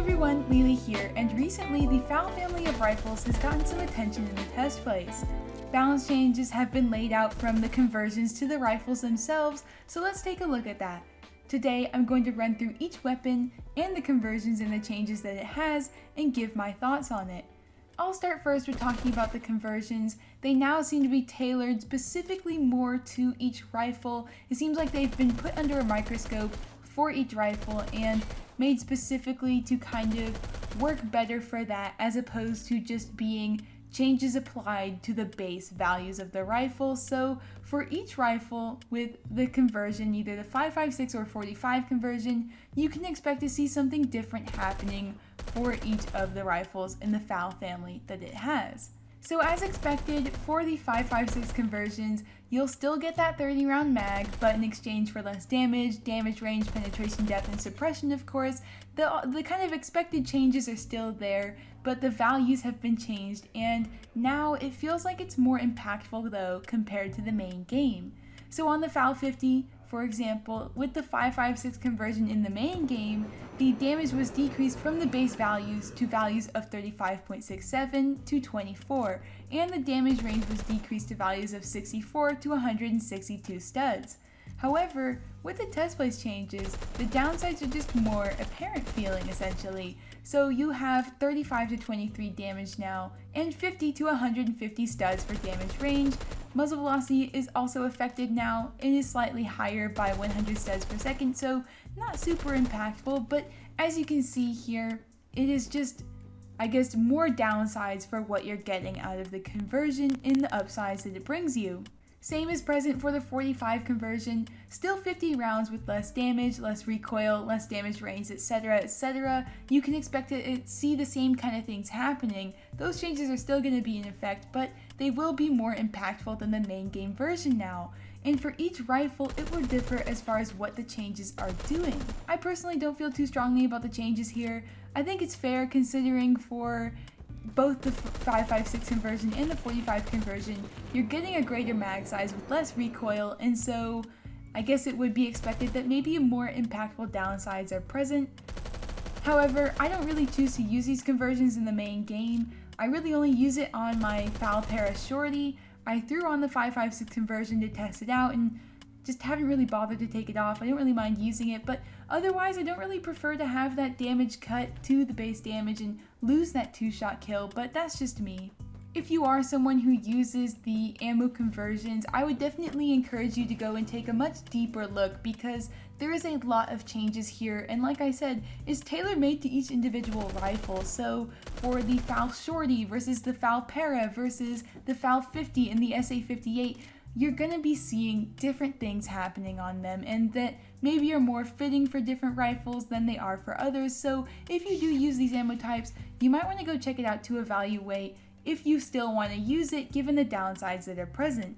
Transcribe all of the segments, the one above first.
everyone, Lakey here, and recently the FAL family of rifles has gotten some attention in the test plays. Balance changes have been laid out from the conversions to the rifles themselves, so let's take a look at that. Today I'm going to run through each weapon and the conversions and the changes that it has and give my thoughts on it. I'll start first with talking about the conversions. They now seem to be tailored specifically more to each rifle. It seems like they've been put under a microscope for each rifle and made specifically to kind of work better for that, as opposed to just being changes applied to the base values of the rifle. So for each rifle with the conversion, either the 5.56 or 45 conversion, you can expect to see something different happening for each of the rifles in the FAL family that it has. So as expected, for the 5.56 conversions, you'll still get that 30 round mag, but in exchange for less damage, damage range, penetration depth, and suppression, of course, the kind of expected changes are still there, but the values have been changed, and now it feels like it's more impactful though compared to the main game. So on the FAL 50, for example, with the 5.56 conversion in the main game, the damage was decreased from the base values to values of 35.67 to 24, and the damage range was decreased to values of 64 to 162 studs. However, with the test place changes, the downsides are just more apparent feeling essentially. So you have 35 to 23 damage now, and 50 to 150 studs for damage range. Muzzle velocity is also affected now. It is slightly higher by 100 studs per second, so not super impactful, but as you can see here, it is just, I guess, more downsides for what you're getting out of the conversion in the upsides that it brings you. Same is present for the 45 conversion, still 50 rounds with less damage, less recoil, less damage range, etc, etc. You can expect to see the same kind of things happening. Those changes are still going to be in effect, but they will be more impactful than the main game version now. And for each rifle, it will differ as far as what the changes are doing. I personally don't feel too strongly about the changes here. I think it's fair considering for both the 5.56 conversion and the 45 conversion, you're getting a greater mag size with less recoil, and so I guess it would be expected that maybe more impactful downsides are present. However, I don't really choose to use these conversions in the main game. I really only use it on my FAL SHORTY. I threw on the 5.56 conversion to test it out and just haven't really bothered to take it off. I don't really mind using it, but otherwise I don't really prefer to have that damage cut to the base damage and lose that 2-shot kill, but that's just me. If you are someone who uses the ammo conversions, I would definitely encourage you to go and take a much deeper look, because there is a lot of changes here, and like I said, it's tailor-made to each individual rifle. So for the FAL SHORTY versus the FAL Para versus the FAL 50 and the SA58, you're going to be seeing different things happening on them, and that maybe are more fitting for different rifles than they are for others. So if you do use these ammo types, you might want to go check it out to evaluate if you still want to use it given the downsides that are present.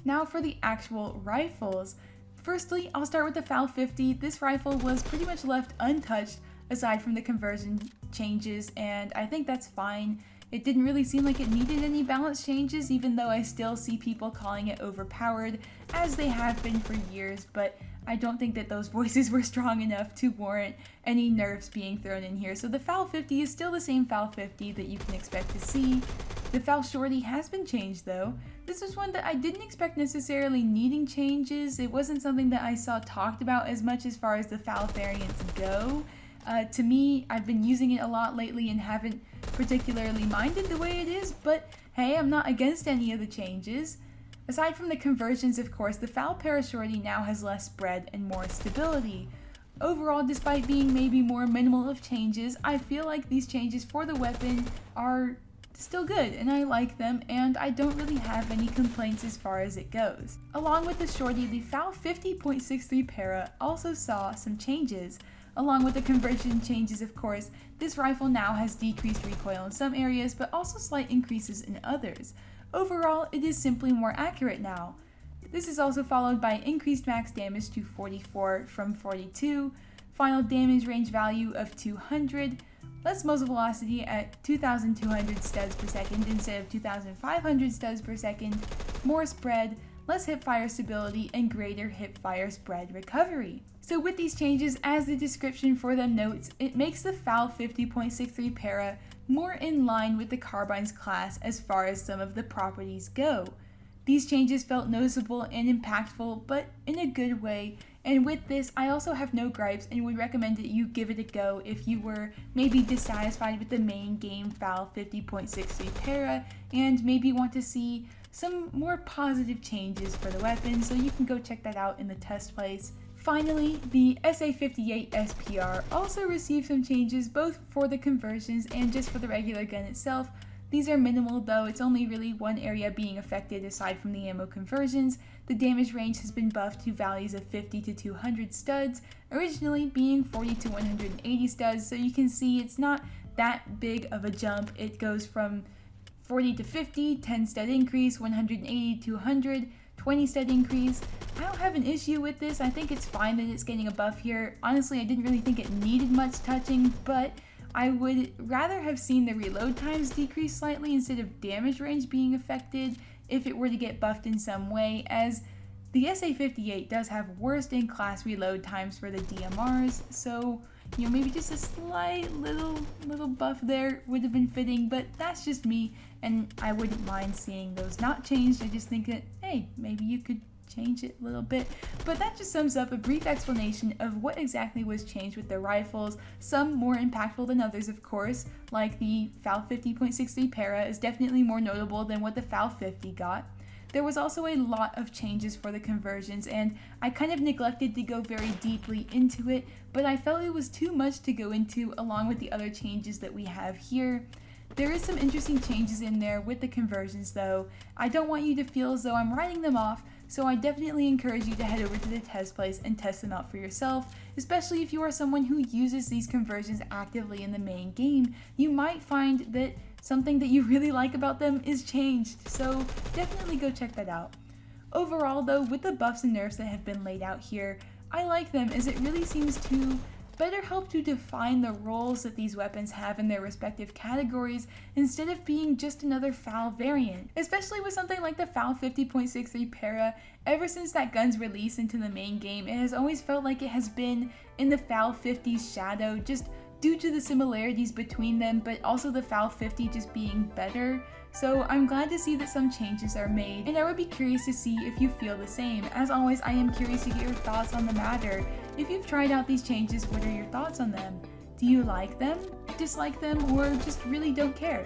Now for the actual rifles. Firstly, I'll start with the FAL 50. This rifle was pretty much left untouched aside from the conversion changes, and I think that's fine. It didn't really seem like it needed any balance changes, even though I still see people calling it overpowered, as they have been for years, but I don't think that those voices were strong enough to warrant any nerfs being thrown in here. So the FAL 50 is still the same FAL 50 that you can expect to see. The FAL SHORTY has been changed though. This was one that I didn't expect necessarily needing changes. It wasn't something that I saw talked about as much as far as the FAL variants go. To me, I've been using it a lot lately and haven't particularly minded the way it is, but hey, I'm not against any of the changes. Aside from the conversions, of course, the FAL SHORTY now has less spread and more stability. Overall, despite being maybe more minimal of changes, I feel like these changes for the weapon are still good, and I like them, and I don't really have any complaints as far as it goes. Along with the SHORTY, the FAL 50.63 Para also saw some changes. Along with the conversion changes, of course, this rifle now has decreased recoil in some areas, but also slight increases in others. Overall, it is simply more accurate now. This is also followed by increased max damage to 44 from 42, final damage range value of 200, less muzzle velocity at 2,200 studs per second instead of 2,500 studs per second, more spread, less hipfire stability, and greater hipfire spread recovery. So with these changes, as the description for them notes, it makes the FAL 50.63 para more in line with the Carbine's class as far as some of the properties go. These changes felt noticeable and impactful, but in a good way, and with this I also have no gripes and would recommend that you give it a go if you were maybe dissatisfied with the main game FAL 50.63 para and maybe want to see some more positive changes for the weapon, so you can go check that out in the test place. Finally, the SA58 SPR also received some changes both for the conversions and just for the regular gun itself. These are minimal though, it's only really one area being affected aside from the ammo conversions. The damage range has been buffed to values of 50 to 200 studs, originally being 40 to 180 studs, so you can see it's not that big of a jump. It goes from 40 to 50, 10 stud increase, 180 to 100, 20 stud increase. I don't have an issue with this. I think it's fine that it's getting a buff here. Honestly, I didn't really think it needed much touching, but I would rather have seen the reload times decrease slightly instead of damage range being affected if it were to get buffed in some way, as the SA58 does have worst in class reload times for the DMRs, so maybe just a slight little buff there would have been fitting, but that's just me, and I wouldn't mind seeing those not changed. I just think that, hey, maybe you could change it a little bit. But that just sums up a brief explanation of what exactly was changed with the rifles, some more impactful than others of course, like the FAL 50.63 para is definitely more notable than what the FAL 50 got. There was also a lot of changes for the conversions, and I kind of neglected to go very deeply into it, but I felt it was too much to go into along with the other changes that we have here. There is some interesting changes in there with the conversions though. I don't want you to feel as though I'm writing them off, so I definitely encourage you to head over to the test place and test them out for yourself, especially if you are someone who uses these conversions actively in the main game. You might find that something that you really like about them is changed, so definitely go check that out. Overall though, with the buffs and nerfs that have been laid out here, I like them as it really seems to better help to define the roles that these weapons have in their respective categories instead of being just another FAL variant. Especially with something like the FAL 50.63 para, ever since that gun's release into the main game, it has always felt like it has been in the FAL 50's shadow, just due to the similarities between them, but also the FAL 50 just being better. So I'm glad to see that some changes are made, and I would be curious to see if you feel the same. As always, I am curious to get your thoughts on the matter. If you've tried out these changes, what are your thoughts on them? Do you like them, dislike them, or just really don't care?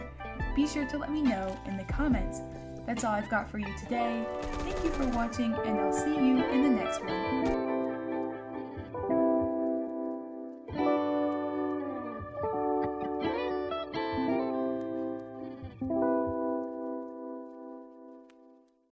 Be sure to let me know in the comments. That's all I've got for you today. Thank you for watching, and I'll see you in the next one.